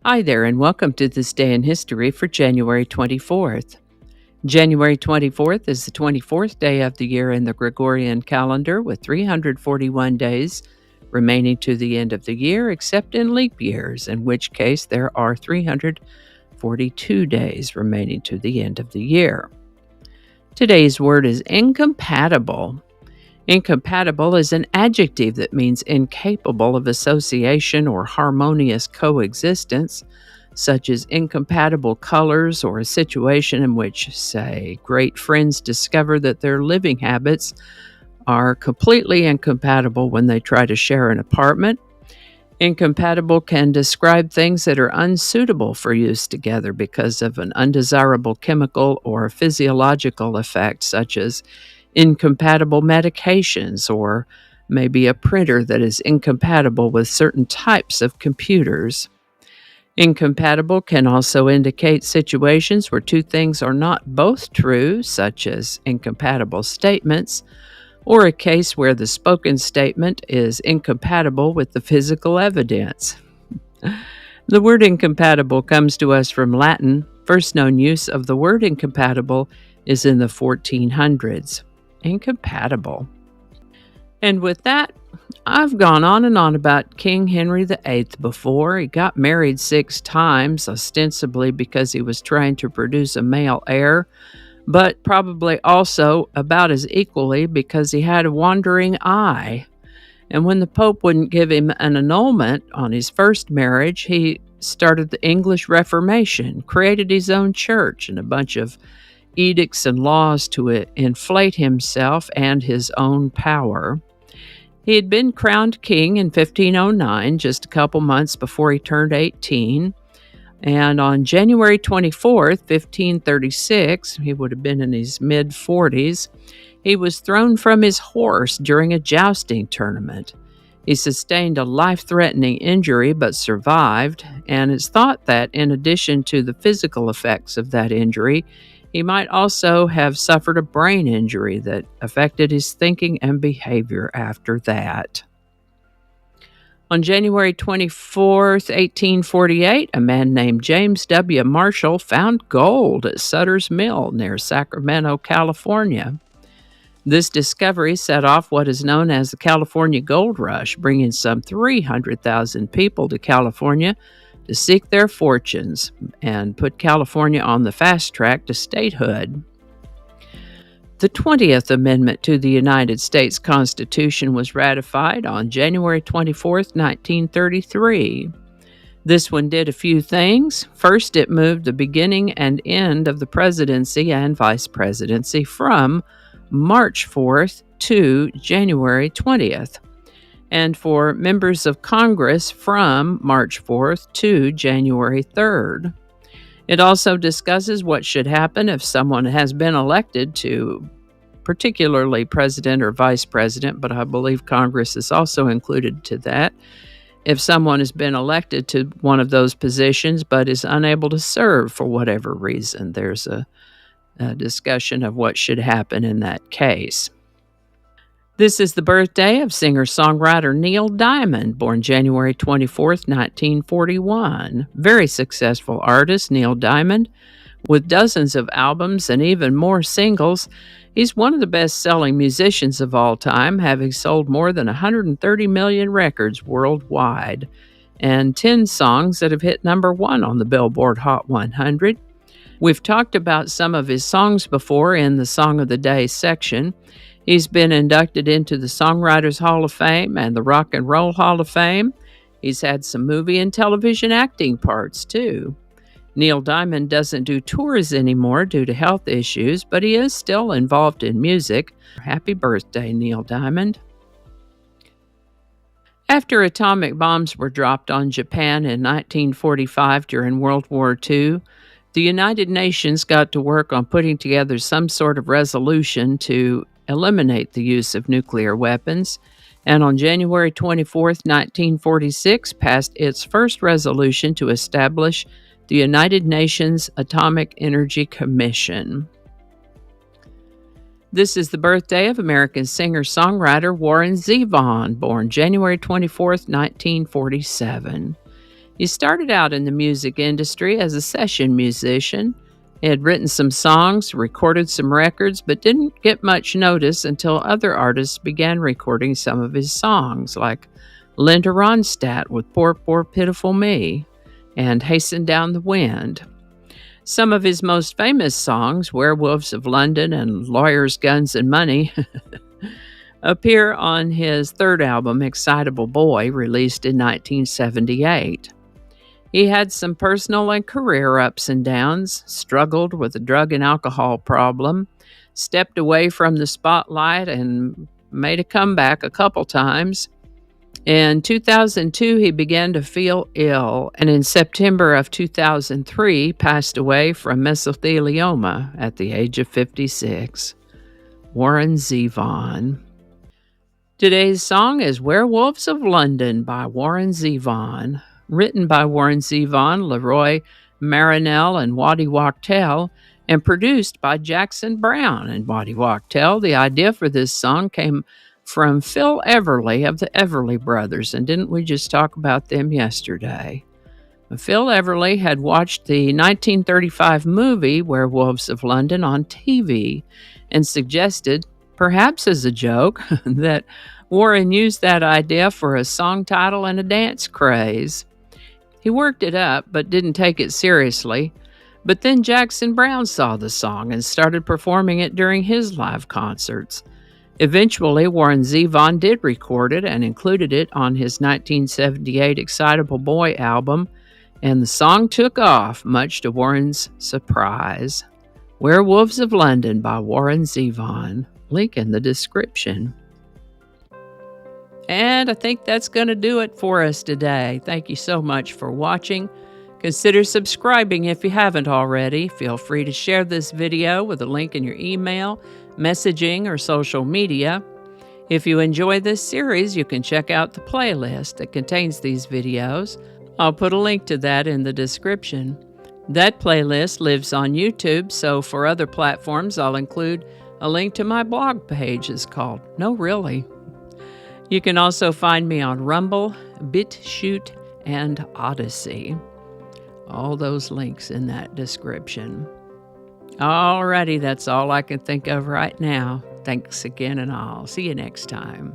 Hi there, and welcome to this day in history for January 24th. January 24th is the 24th day of the year in the Gregorian calendar, with 341 days remaining to the end of the year, except in leap years, in which case there are 342 days remaining to the end of the year. Today's word is incompatible. Incompatible is an adjective that means incapable of association or harmonious coexistence, such as incompatible colors, or a situation in which, say, great friends discover that their living habits are completely incompatible when they try to share an apartment. Incompatible can describe things that are unsuitable for use together because of an undesirable chemical or physiological effect, such as incompatible medications, or maybe a printer that is incompatible with certain types of computers. Incompatible can also indicate situations where two things are not both true, such as incompatible statements, or a case where the spoken statement is incompatible with the physical evidence. The word incompatible comes to us from Latin. First known use of the word incompatible is in the 1400s. Incompatible. And with that, I've gone on and on about King Henry VIII before. He got married 6 times, ostensibly because he was trying to produce a male heir, but probably also about as equally because he had a wandering eye. And when the Pope wouldn't give him an annulment on his first marriage, he started the English Reformation, created his own church and a bunch of edicts and laws to inflate himself and his own power. He had been crowned king in 1509, just a couple months before he turned 18. And on January 24th, 1536, he would have been in his mid-40s, he was thrown from his horse during a jousting tournament. He sustained a life-threatening injury but survived, and it's thought that in addition to the physical effects of that injury, he might also have suffered a brain injury that affected his thinking and behavior after that. On January 24th, 1848, a man named James W. Marshall found gold at Sutter's Mill near Sacramento, California. This discovery set off what is known as the California Gold Rush, bringing some 300,000 people to California to seek their fortunes and put California on the fast track to statehood. The 20th Amendment to the United States Constitution was ratified on January 24th, 1933. This one did a few things. First, it moved the beginning and end of the presidency and vice presidency from March 4th to January 20th. And for members of Congress from March 4th to January 3rd. It also discusses what should happen if someone has been elected to particularly president or vice president, but I believe Congress is also included to that. If someone has been elected to one of those positions but is unable to serve for whatever reason, there's a discussion of what should happen in that case. This is the birthday of singer-songwriter Neil Diamond, born January 24th, 1941. Very successful artist, Neil Diamond, with dozens of albums and even more singles. He's one of the best-selling musicians of all time, having sold more than 130 million records worldwide, and 10 songs that have hit number 1 on the Billboard Hot 100. We've talked about some of his songs before in the Song of the Day section. He's been inducted into the Songwriters Hall of Fame and the Rock and Roll Hall of Fame. He's had some movie and television acting parts, too. Neil Diamond doesn't do tours anymore due to health issues, but he is still involved in music. Happy birthday, Neil Diamond. After atomic bombs were dropped on Japan in 1945 during World War II, the United Nations got to work on putting together some sort of resolution to eliminate the use of nuclear weapons, and on January 24th, 1946, passed its first resolution to establish the United Nations Atomic Energy Commission. This is the birthday of American singer-songwriter Warren Zevon, born January 24th, 1947. He started out in the music industry as a session musician. He had written some songs, recorded some records, but didn't get much notice until other artists began recording some of his songs, like Linda Ronstadt with Poor, Poor, Pitiful Me and Hasten Down the Wind. Some of his most famous songs, Werewolves of London and Lawyers, Guns, and Money, appear on his third album, Excitable Boy, released in 1978. He had some personal and career ups and downs, struggled with a drug and alcohol problem, stepped away from the spotlight, and made a comeback a couple times. In 2002, he began to feel ill, and in September of 2003, passed away from mesothelioma at the age of 56. Warren Zevon. Today's song is Werewolves of London by Warren Zevon. Written by Warren Zevon, Leroy Marinell, and Waddy Wachtel, and produced by Jackson Brown and Waddy Wachtel. The idea for this song came from Phil Everly of the Everly Brothers, and didn't we just talk about them yesterday? Phil Everly had watched the 1935 movie Werewolves of London on TV and suggested, perhaps as a joke, that Warren used that idea for a song title and a dance craze. He worked it up, but didn't take it seriously. But then Jackson Brown saw the song and started performing it during his live concerts. Eventually, Warren Zevon did record it and included it on his 1978 Excitable Boy album, and the song took off, much to Warren's surprise. Werewolves of London by Warren Zevon. Link in the description. And I think that's going to do it for us today. Thank you so much for watching. Consider subscribing if you haven't already. Feel free to share this video with a link in your email, messaging, or social media. If you enjoy this series, you can check out the playlist that contains these videos. I'll put a link to that in the description. That playlist lives on YouTube, so for other platforms, I'll include a link to my blog page. It's called No Really. You can also find me on Rumble, BitChute, and Odyssey. All those links in that description. Alrighty, that's all I can think of right now. Thanks again, and I'll see you next time.